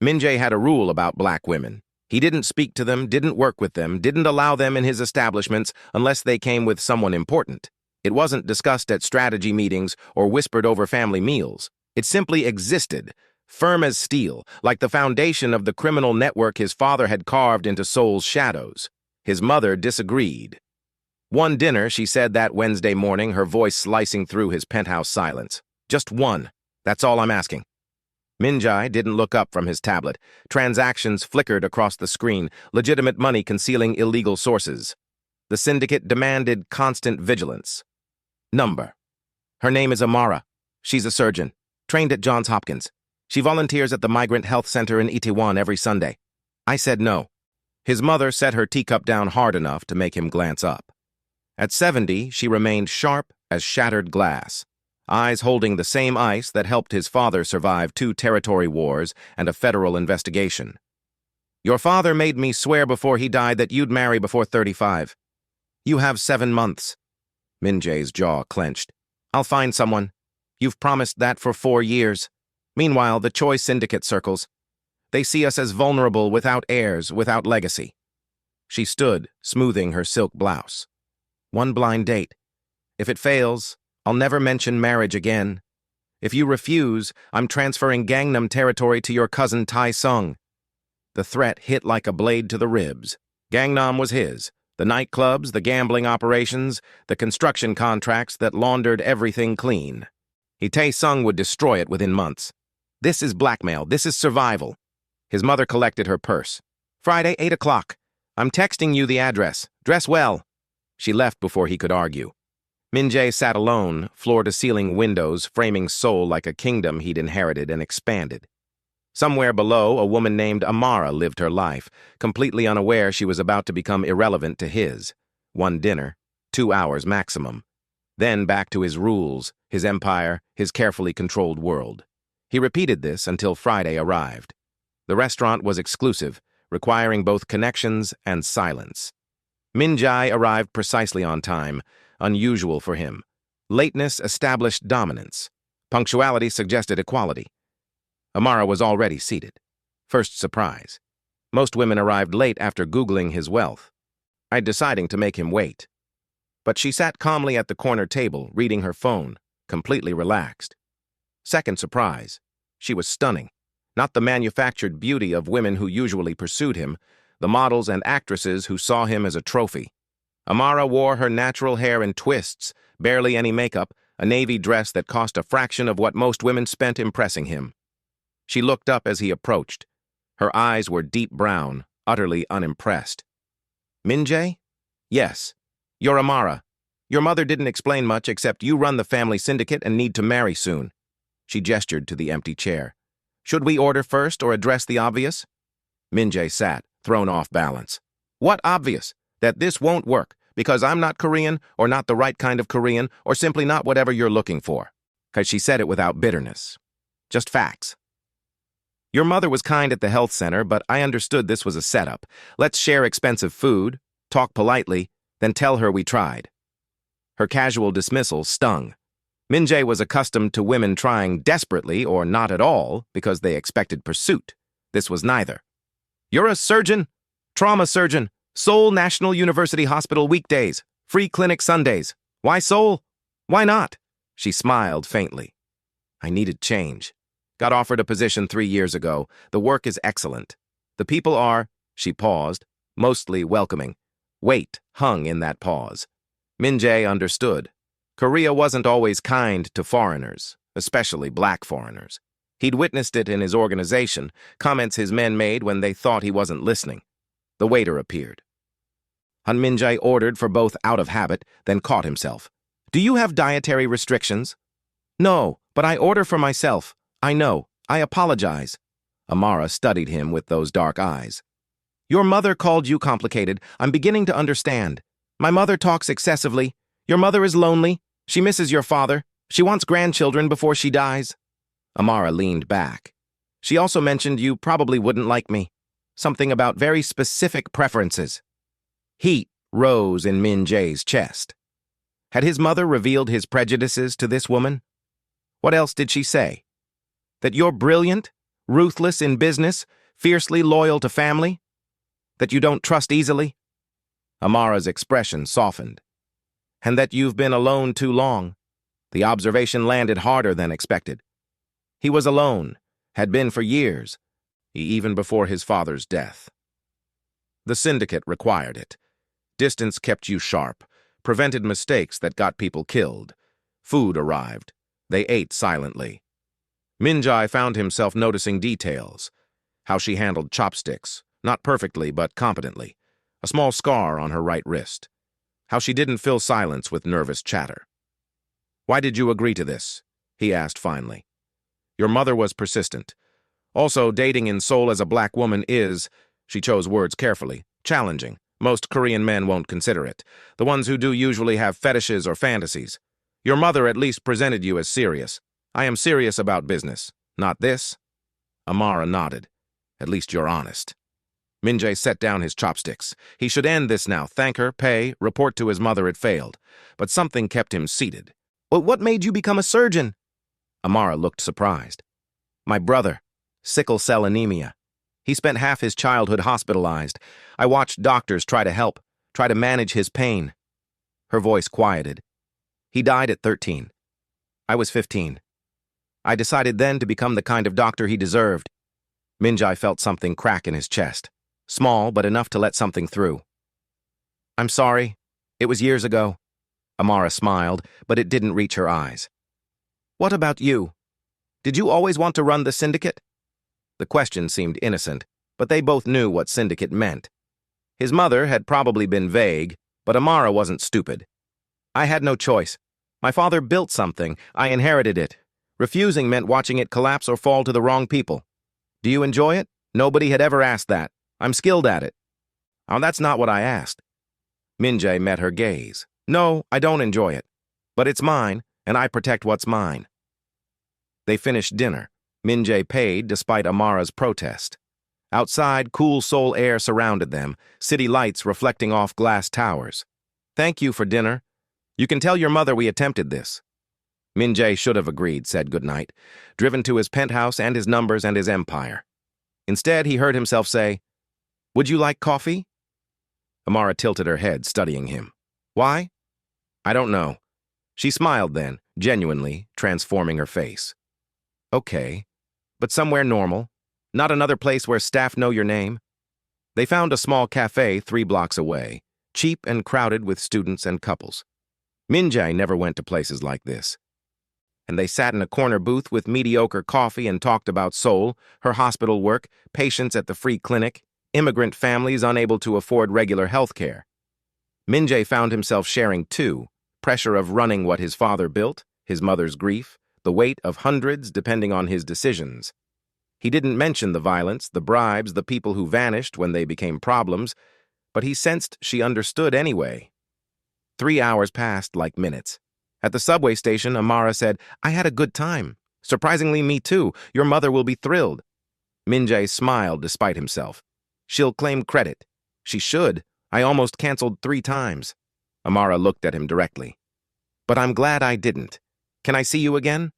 Min-jae had a rule about black women. He didn't speak to them, didn't work with them, didn't allow them in his establishments unless they came with someone important. It wasn't discussed at strategy meetings or whispered over family meals. It simply existed, firm as steel, like the foundation of the criminal network his father had carved into Seoul's shadows. His mother disagreed. One dinner, she said that Wednesday morning, her voice slicing through his penthouse silence. Just one. That's all I'm asking. Min-jae didn't look up from his tablet. Transactions flickered across the screen, legitimate money concealing illegal sources. The syndicate demanded constant vigilance. Number. Her name is Amara. She's a surgeon, trained at Johns Hopkins. She volunteers at the Migrant Health Center in Itaewon every Sunday. I said no. His mother set her teacup down hard enough to make him glance up. At 70, she remained sharp as shattered glass, eyes holding the same ice that helped his father survive 2 territory wars and a federal investigation. Your father made me swear before he died that you'd marry before 35. You have 7 months. Min-jae's jaw clenched. I'll find someone. You've promised that for 4 years. Meanwhile, the Choi syndicate circles. They see us as vulnerable, without heirs, without legacy. She stood, smoothing her silk blouse. 1 blind date. If it fails, I'll never mention marriage again. If you refuse, I'm transferring Gangnam territory to your cousin Tai-sung. The threat hit like a blade to the ribs. Gangnam was his. The nightclubs, the gambling operations, the construction contracts that laundered everything clean. Tai-sung would destroy it within months. This is blackmail. This is survival. His mother collected her purse. Friday, 8 o'clock. I'm texting you the address. Dress well. She left before he could argue. Min-jae sat alone, floor-to-ceiling windows framing Seoul like a kingdom he'd inherited and expanded. Somewhere below, a woman named Amara lived her life, completely unaware she was about to become irrelevant to his. 1 dinner, 2 hours maximum. Then back to his rules, his empire, his carefully controlled world. He repeated this until Friday arrived. The restaurant was exclusive, requiring both connections and silence. Min-jae arrived precisely on time, unusual for him. Lateness established dominance. Punctuality suggested equality. Amara was already seated. First surprise. Most women arrived late after Googling his wealth. I'd deciding to make him wait. But she sat calmly at the corner table, reading her phone, completely relaxed. Second surprise. She was stunning. Not the manufactured beauty of women who usually pursued him, the models and actresses who saw him as a trophy. Amara wore her natural hair in twists, barely any makeup, a navy dress that cost a fraction of what most women spent impressing him. She looked up as he approached. Her eyes were deep brown, utterly unimpressed. Min-jae? Yes. You're Amara. Your mother didn't explain much except you run the family syndicate and need to marry soon. She gestured to the empty chair. Should we order first or address the obvious? Min-jae sat, thrown off balance. What obvious? That this won't work, because I'm not Korean, or not the right kind of Korean, or simply not whatever you're looking for. Because she said it without bitterness. Just facts. Your mother was kind at the health center, but I understood this was a setup. Let's share expensive food, talk politely, then tell her we tried. Her casual dismissal stung. Min-jae was accustomed to women trying desperately or not at all because they expected pursuit. This was neither. You're a surgeon? Trauma surgeon. Seoul National University Hospital weekdays. Free clinic Sundays. Why Seoul? Why not? She smiled faintly. I needed change. Got offered a position 3 years ago. The work is excellent. The people are, she paused, mostly welcoming. Weight hung in that pause. Min-jae understood. Korea wasn't always kind to foreigners, especially black foreigners. He'd witnessed it in his organization, comments his men made when they thought he wasn't listening. The waiter appeared. Han Min-jae ordered for both out of habit, then caught himself. Do you have dietary restrictions? No, but I order for myself. I know. I apologize. Amara studied him with those dark eyes. Your mother called you complicated. I'm beginning to understand. My mother talks excessively. Your mother is lonely. She misses your father. She wants grandchildren before she dies. Amara leaned back. She also mentioned you probably wouldn't like me. Something about very specific preferences. Heat rose in Min-jae's chest. Had his mother revealed his prejudices to this woman? What else did she say? That you're brilliant, Ruthless in business? Fiercely loyal to family? That you don't trust easily?" Amara's expression softened. "And that you've been alone too long." The observation landed harder than expected. He was alone, had been for years, even before his father's death. The syndicate required it. Distance kept you sharp, prevented mistakes that got people killed. Food arrived. They ate silently. Minjai found himself noticing details. How she handled chopsticks, not perfectly but competently. A small scar on her right wrist. How she didn't fill silence with nervous chatter. "Why did you agree to this?" he asked finally. "Your mother was persistent. Also, dating in Seoul as a black woman is," she chose words carefully, "challenging. Most Korean men won't consider it. The ones who do usually have fetishes or fantasies. Your mother at least presented you as serious. I am serious about business. Not this?" Amara nodded. "At least you're honest." Minjae set down his chopsticks. He should end this now, thank her, pay, report to his mother it failed. But something kept him seated. "Well, what made you become a surgeon?" Amara looked surprised. "My brother. Sickle cell anemia. He spent half his childhood hospitalized. I watched doctors try to help, try to manage his pain." Her voice quieted. "He died at 13. I was 15. I decided then to become the kind of doctor he deserved." Minjai felt something crack in his chest. Small, but enough to let something through. "I'm sorry. It was years ago." Amara smiled, but it didn't reach her eyes. "What about you? Did you always want to run the syndicate?" The question seemed innocent, but they both knew what syndicate meant. His mother had probably been vague, but Amara wasn't stupid. "I had no choice. My father built something. I inherited it. Refusing meant watching it collapse or fall to the wrong people. Do you enjoy it? Nobody had ever asked that. I'm skilled at it." "Oh, that's not what I asked." Minjae met her gaze. "No, I don't enjoy it. But it's mine, and I protect what's mine." They finished dinner. Minjae paid despite Amara's protest. Outside, cool Seoul air surrounded them, city lights reflecting off glass towers. "Thank you for dinner. You can tell your mother we attempted this." Minjae should have agreed, said goodnight, driven to his penthouse and his numbers and his empire. Instead, he heard himself say, "Would you like coffee?" Amara tilted her head, studying him. "Why?" "I don't know." She smiled then, genuinely, transforming her face. "Okay, but somewhere normal. Not another place where staff know your name." They found a small cafe 3 blocks away, cheap and crowded with students and couples. Minjae never went to places like this. And they sat in a corner booth with mediocre coffee and talked about Seoul, her hospital work, patients at the free clinic, immigrant families unable to afford regular health care. Minjae found himself sharing too, pressure of running what his father built, his mother's grief, the weight of hundreds depending on his decisions. He didn't mention the violence, the bribes, the people who vanished when they became problems, but he sensed she understood anyway. 3 hours passed like minutes. At the subway station, Amara said, "I had a good time. Surprisingly, me too. Your mother will be thrilled." Minjae smiled despite himself. "She'll claim credit." "She should. I almost canceled 3 times." Amara looked at him directly. "But I'm glad I didn't. Can I see you again?"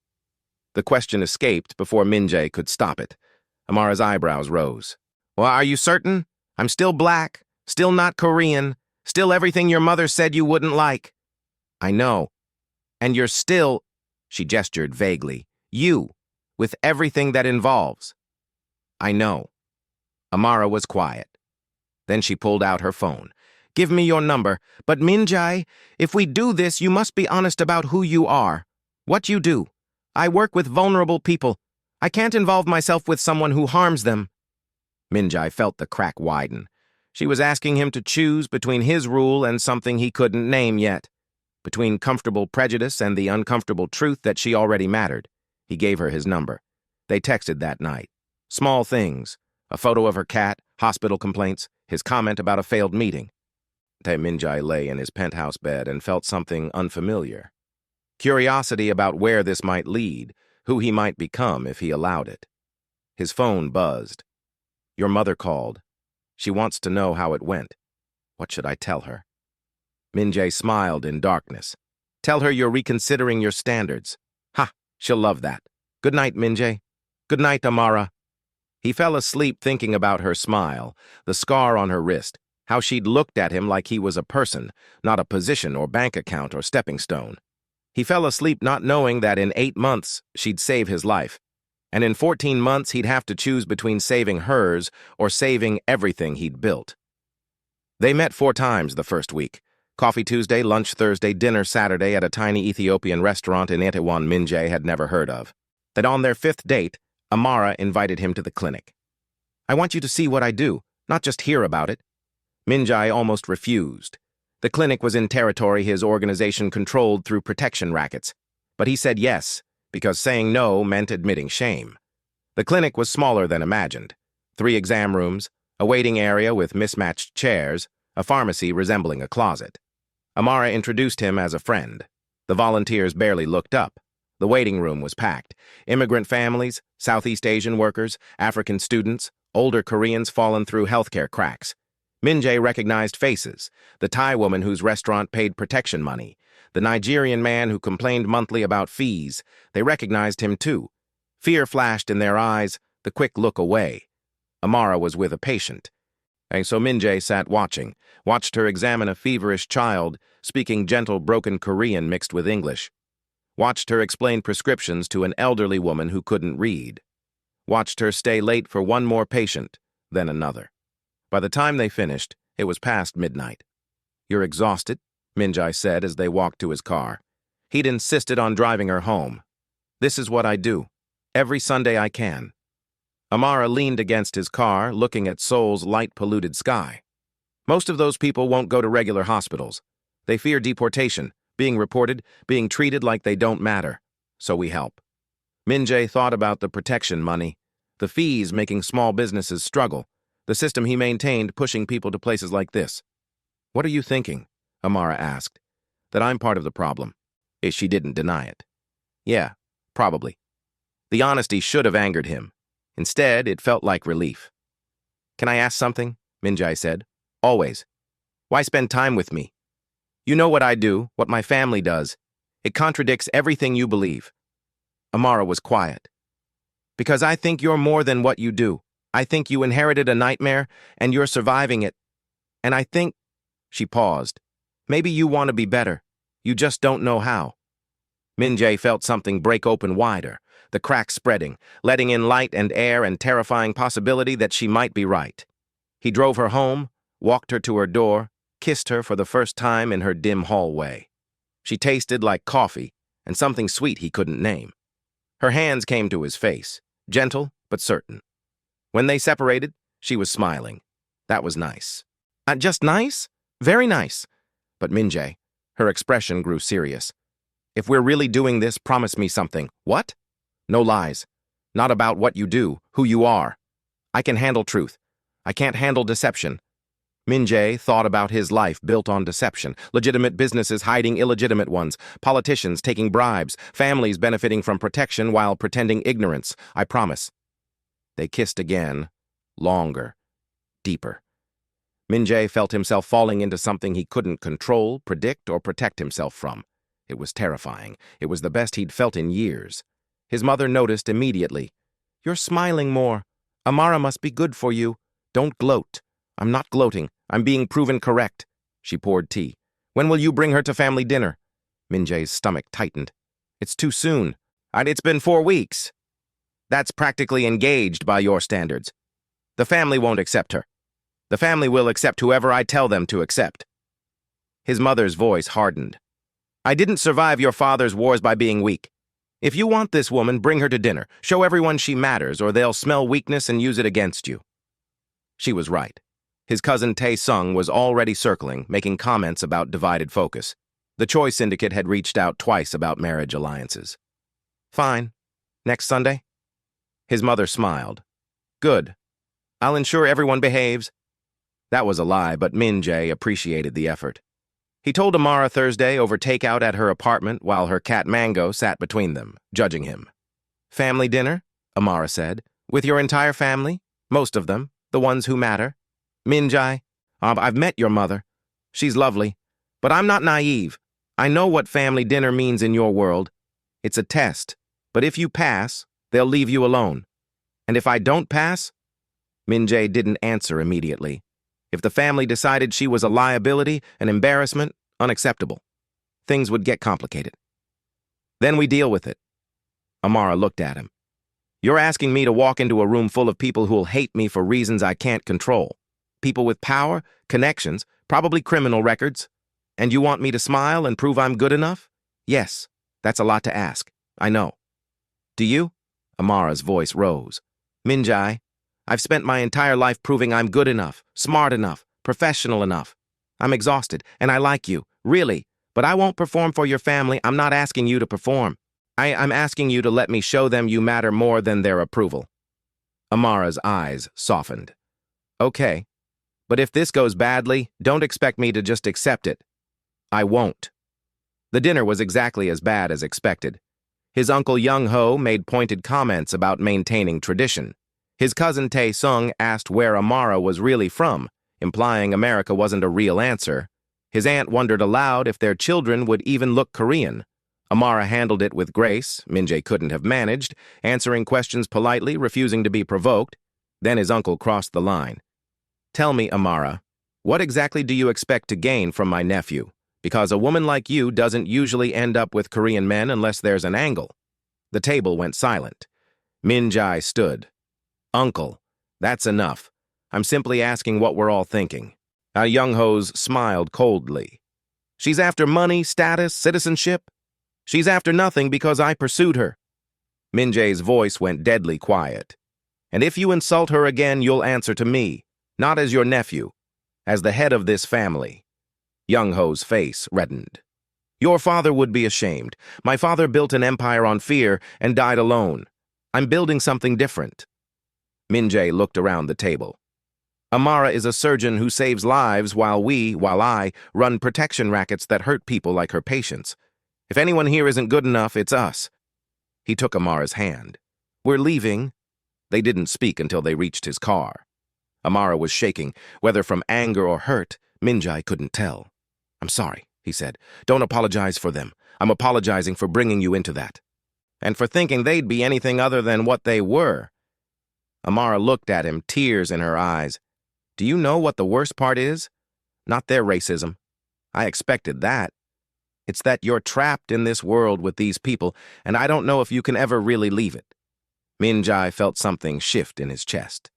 The question escaped before Minjae could stop it. Amara's eyebrows rose. "Well, are you certain? I'm still black, still not Korean, still everything your mother said you wouldn't like." "I know. And you're still," she gestured vaguely, "you, with everything that involves." "I know." Amara was quiet. Then she pulled out her phone. "Give me your number. But Minjae, if we do this, you must be honest about who you are. What you do. I work with vulnerable people. I can't involve myself with someone who harms them." Minjae felt the crack widen. She was asking him to choose between his rule and something he couldn't name yet. Between comfortable prejudice and the uncomfortable truth that she already mattered. He gave her his number. They texted that night. Small things. A photo of her cat, hospital complaints, his comment about a failed meeting. Minjae lay in his penthouse bed and felt something unfamiliar. Curiosity about where this might lead, who he might become if he allowed it. His phone buzzed. "Your mother called. She wants to know how it went. What should I tell her?" Minjae smiled in darkness. "Tell her you're reconsidering your standards." "Ha, she'll love that. Good night, Minjae." "Good night, Amara." He fell asleep thinking about her smile, the scar on her wrist, how she'd looked at him like he was a person, not a position or bank account or stepping stone. He fell asleep not knowing that in 8 months she'd save his life, and in 14 months he'd have to choose between saving hers or saving everything he'd built. They met 4 times the first week. Coffee Tuesday, lunch Thursday, dinner Saturday at a tiny Ethiopian restaurant in Etiwan Minjay had never heard of. That on their 5th date, Amara invited him to the clinic. "I want you to see what I do, not just hear about it." Minjay almost refused. The clinic was in territory his organization controlled through protection rackets. But he said yes, because saying no meant admitting shame. The clinic was smaller than imagined. 3 exam rooms, a waiting area with mismatched chairs, a pharmacy resembling a closet. Amara introduced him as a friend. The volunteers barely looked up. The waiting room was packed. Immigrant families, Southeast Asian workers, African students, older Koreans fallen through healthcare cracks. Minjay recognized faces, the Thai woman whose restaurant paid protection money, the Nigerian man who complained monthly about fees. They recognized him too. Fear flashed in their eyes, the quick look away. Amara was with a patient. And so Minjay sat watched her examine a feverish child, speaking gentle broken Korean mixed with English. Watched her explain prescriptions to an elderly woman who couldn't read. Watched her stay late for one more patient, then another. By the time they finished, it was past midnight. "You're exhausted," Minjay said as they walked to his car. He'd insisted on driving her home. "This is what I do. Every Sunday I can." Amara leaned against his car, looking at Seoul's light-polluted sky. "Most of those people won't go to regular hospitals. They fear deportation, being reported, being treated like they don't matter. So we help." Minjay thought about the protection money, the fees making small businesses struggle, the system he maintained pushing people to places like this. "What are you thinking?" Amara asked. "That I'm part of the problem." She didn't deny it. "Yeah, probably." The honesty should have angered him. Instead, it felt like relief. "Can I ask something?" Minjay said. "Always. Why spend time with me? You know what I do, what my family does. It contradicts everything you believe." Amara was quiet. "Because I think you're more than what you do. I think you inherited a nightmare, and you're surviving it. And I think—" She paused. "Maybe you want to be better. You just don't know how." Minjay felt something break open wider, the cracks spreading, letting in light and air and terrifying possibility that she might be right. He drove her home, walked her to her door, kissed her for the first time in her dim hallway. She tasted like coffee and something sweet he couldn't name. Her hands came to his face, gentle but certain. When they separated, she was smiling. That was nice. Just nice? Very nice. But Minjay, her expression grew serious. "If we're really doing this, promise me something." "What?" "No lies. Not about what you do, who you are. I can handle truth. I can't handle deception." Minjay thought about his life built on deception, legitimate businesses hiding illegitimate ones, politicians taking bribes, families benefiting from protection while pretending ignorance. "I promise." They kissed again, longer, deeper. Minjay felt himself falling into something he couldn't control, predict, or protect himself from. It was terrifying. It was the best he'd felt in years. His mother noticed immediately. "You're smiling more. Amara must be good for you. Don't gloat." "I'm not gloating. I'm being proven correct." She poured tea. "When will you bring her to family dinner?" Minjay's stomach tightened. "It's too soon." "It's been 4 weeks." "That's practically engaged by your standards. The family won't accept her. The family will accept whoever I tell them to accept." His mother's voice hardened. "I didn't survive your father's wars by being weak. If you want this woman, bring her to dinner. Show everyone she matters, or they'll smell weakness and use it against you." She was right. His cousin Tae-sung was already circling, making comments about divided focus. The Choi Syndicate had reached out twice about marriage alliances. "Fine. Next Sunday?" His mother smiled. "Good. I'll ensure everyone behaves." That was a lie, but Minjay appreciated the effort. He told Amara Thursday over takeout at her apartment while her cat Mango sat between them, judging him. "Family dinner?" Amara said. "With your entire family? Most of them, the ones who matter?" "Minjay, I've met your mother. She's lovely. But I'm not naive. I know what family dinner means in your world. It's a test. But if you pass, they'll leave you alone. And if I don't pass? Min-jae didn't answer immediately. If the family decided she was a liability, an embarrassment, unacceptable. Things would get complicated. Then we deal with it. Amara looked at him. You're asking me to walk into a room full of people who'll hate me for reasons I can't control. People with power, connections, probably criminal records. And you want me to smile and prove I'm good enough? Yes, that's a lot to ask. I know. Do you? Amara's voice rose. Min-jae, I've spent my entire life proving I'm good enough, smart enough, professional enough. I'm exhausted, and I like you, really. But I won't perform for your family. I'm not asking you to perform. I'm asking you to let me show them you matter more than their approval. Amara's eyes softened. Okay, but if this goes badly, don't expect me to just accept it. I won't. The dinner was exactly as bad as expected. His uncle Young-ho made pointed comments about maintaining tradition. His cousin Tae-sung asked where Amara was really from, implying America wasn't a real answer. His aunt wondered aloud if their children would even look Korean. Amara handled it with grace. Min-jae couldn't have managed, answering questions politely, refusing to be provoked. Then his uncle crossed the line. Tell me, Amara, what exactly do you expect to gain from my nephew? Because a woman like you doesn't usually end up with Korean men unless there's an angle. The table went silent. Min-jae stood. Uncle, that's enough. I'm simply asking what we're all thinking. Young-ho's smiled coldly. She's after money, status, citizenship. She's after nothing because I pursued her. Min-jae's voice went deadly quiet. And if you insult her again, you'll answer to me, not as your nephew, as the head of this family. Young-ho's face reddened. Your father would be ashamed. My father built an empire on fear and died alone. I'm building something different. Min-jae looked around the table. Amara is a surgeon who saves lives while I, run protection rackets that hurt people like her patients. If anyone here isn't good enough, it's us. He took Amara's hand. We're leaving. They didn't speak until they reached his car. Amara was shaking, whether from anger or hurt, Min-jae couldn't tell. I'm sorry, he said. Don't apologize for them. I'm apologizing for bringing you into that. And for thinking they'd be anything other than what they were. Amara looked at him, tears in her eyes. Do you know what the worst part is? Not their racism. I expected that. It's that you're trapped in this world with these people, and I don't know if you can ever really leave it. Min-jae felt something shift in his chest.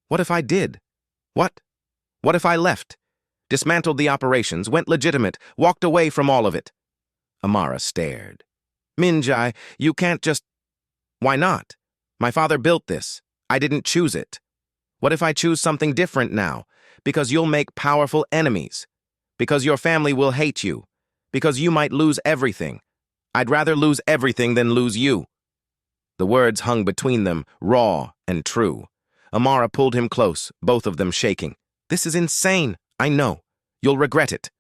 What if I did? What? What if I left? Dismantled the operations, went legitimate, walked away from all of it? Amara stared. Min-jae, you can't just... Why not? My father built this. I didn't choose it. What if I choose something different now? Because you'll make powerful enemies. Because your family will hate you. Because you might lose everything. I'd rather lose everything than lose you. The words hung between them, raw and true. Amara pulled him close, both of them shaking. This is insane. I know. You'll regret it.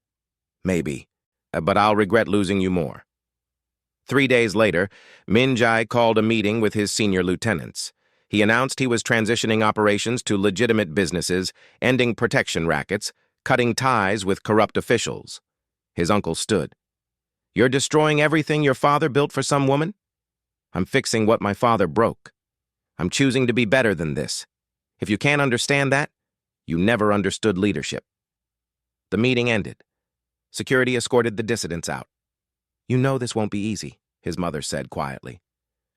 Maybe. But I'll regret losing you more. 3 days later, Min-jae called a meeting with his senior lieutenants. He announced he was transitioning operations to legitimate businesses, ending protection rackets, cutting ties with corrupt officials. His uncle stood. You're destroying everything your father built for some woman? I'm fixing what my father broke. I'm choosing to be better than this. If you can't understand that, you never understood leadership. The meeting ended. Security escorted the dissidents out. You know this won't be easy, his mother said quietly.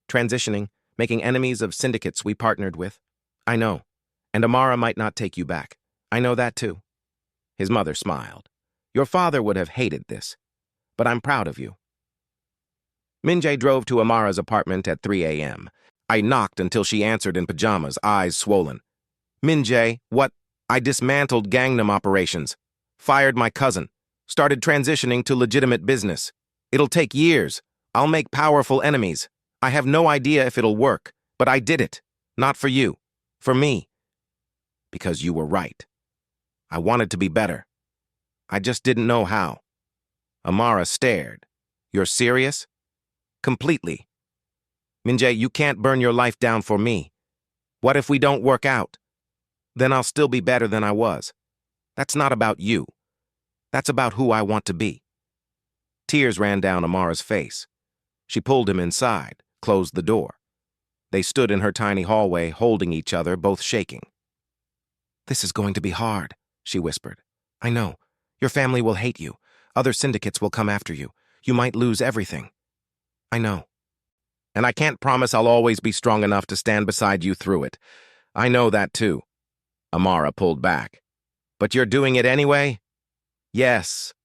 Transitioning, making enemies of syndicates we partnered with. I know. And Amara might not take you back. I know that too. His mother smiled. Your father would have hated this. But I'm proud of you. Min-jae drove to Amara's apartment at 3 a.m. I knocked until she answered in pajamas, eyes swollen. Min-jae, what? I dismantled Gangnam operations. Fired my cousin. Started transitioning to legitimate business. It'll take years. I'll make powerful enemies. I have no idea if it'll work, but I did it. Not for you. For me. Because you were right. I wanted to be better. I just didn't know how. Amara stared. You're serious? Completely. Min-jae, you can't burn your life down for me. What if we don't work out? Then I'll still be better than I was. That's not about you. That's about who I want to be. Tears ran down Amara's face. She pulled him inside, closed the door. They stood in her tiny hallway, holding each other, both shaking. "This is going to be hard," she whispered. "I know. Your family will hate you. Other syndicates will come after you. You might lose everything." "I know. And I can't promise I'll always be strong enough to stand beside you through it. I know that too." Amara pulled back. "But you're doing it anyway?" "Yes."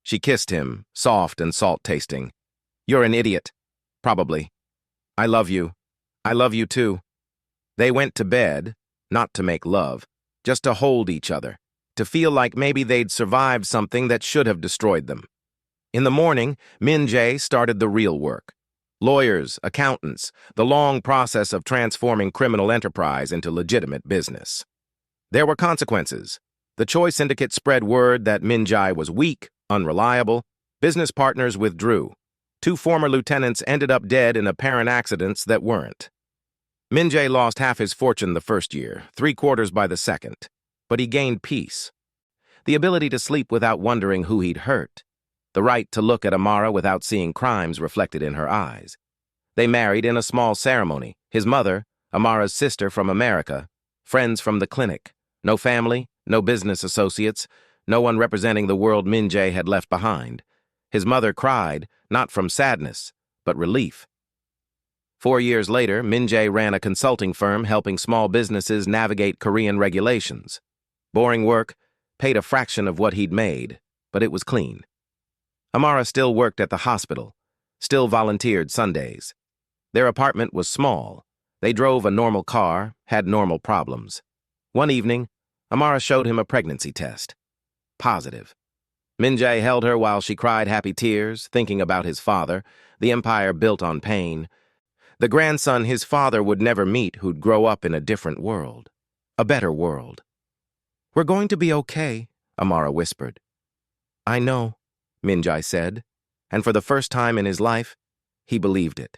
She kissed him, soft and salt-tasting. "You're an idiot. Probably. I love you. I love you too." They went to bed, not to make love, just to hold each other, to feel like maybe they'd survived something that should have destroyed them. In the morning, Min-jae started the real work. Lawyers, accountants, the long process of transforming criminal enterprise into legitimate business. There were consequences. The Choi Syndicate spread word that Min-jae was weak, unreliable. Business partners withdrew. 2 former lieutenants ended up dead in apparent accidents that weren't. Min-jae lost half his fortune the first year, 3/4 by the second. But he gained peace. The ability to sleep without wondering who he'd hurt. The right to look at Amara without seeing crimes reflected in her eyes. They married in a small ceremony. His mother, Amara's sister from America, friends from the clinic. No family, no business associates, no one representing the world Min-jae had left behind. His mother cried, not from sadness, but relief. 4 years later, Min-jae ran a consulting firm helping small businesses navigate Korean regulations. Boring work, paid a fraction of what he'd made, but it was clean. Amara still worked at the hospital, still volunteered Sundays. Their apartment was small. They drove a normal car, had normal problems. One evening, Amara showed him a pregnancy test. Positive. Min-jae held her while she cried happy tears, thinking about his father, the empire built on pain. The grandson his father would never meet who'd grow up in a different world. A better world. "We're going to be okay," Amara whispered. "I know," Min-jae said, and for the first time in his life, he believed it.